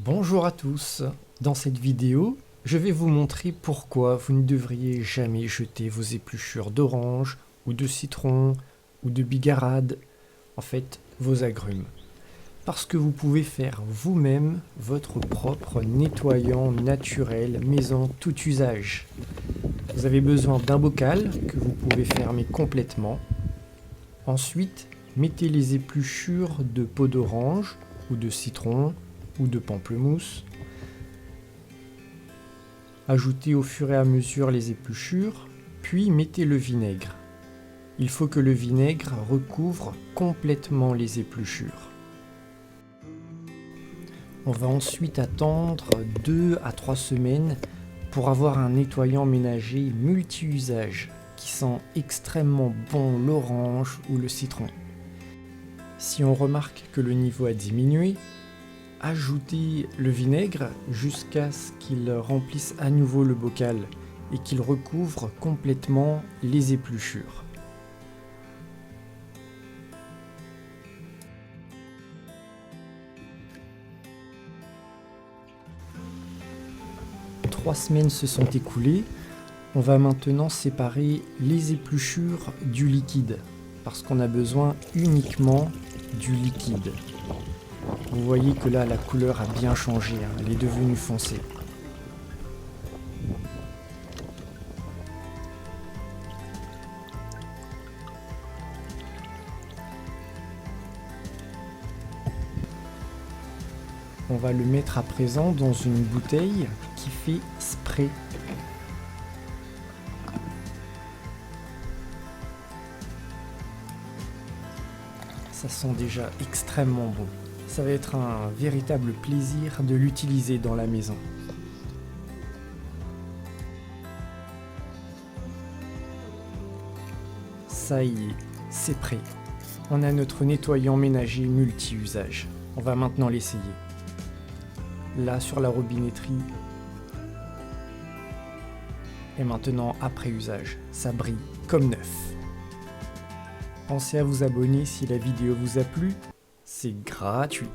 Bonjour à tous, dans cette vidéo, je vais vous montrer pourquoi vous ne devriez jamais jeter vos épluchures d'orange ou de citron ou de bigarade, en fait vos agrumes. Parce que vous pouvez faire vous-même votre propre nettoyant naturel maison tout usage. Vous avez besoin d'un bocal que vous pouvez fermer complètement. Ensuite, mettez les épluchures de peau d'orange ou de citron ou de pamplemousse. Ajoutez au fur et à mesure les épluchures, puis mettez le vinaigre. Il faut que le vinaigre recouvre complètement les épluchures. On va ensuite attendre 2 à 3 semaines pour avoir un nettoyant ménager multi-usage qui sent extrêmement bon l'orange ou le citron. Si on remarque que le niveau a diminué, ajoutez le vinaigre jusqu'à ce qu'il remplisse à nouveau le bocal et qu'il recouvre complètement les épluchures. Trois semaines se sont écoulées. On va maintenant séparer les épluchures du liquide parce qu'on a besoin uniquement du liquide. Vous voyez que là, la couleur a bien changé, elle est devenue foncée. On va le mettre à présent dans une bouteille qui fait spray. Ça sent déjà extrêmement bon. Ça va être un véritable plaisir de l'utiliser dans la maison. Ça y est, c'est prêt. On a notre nettoyant ménager multi-usage. On va maintenant l'essayer. Là sur la robinetterie. Et maintenant après usage, ça brille comme neuf. Pensez à vous abonner si la vidéo vous a plu. C'est gratuit.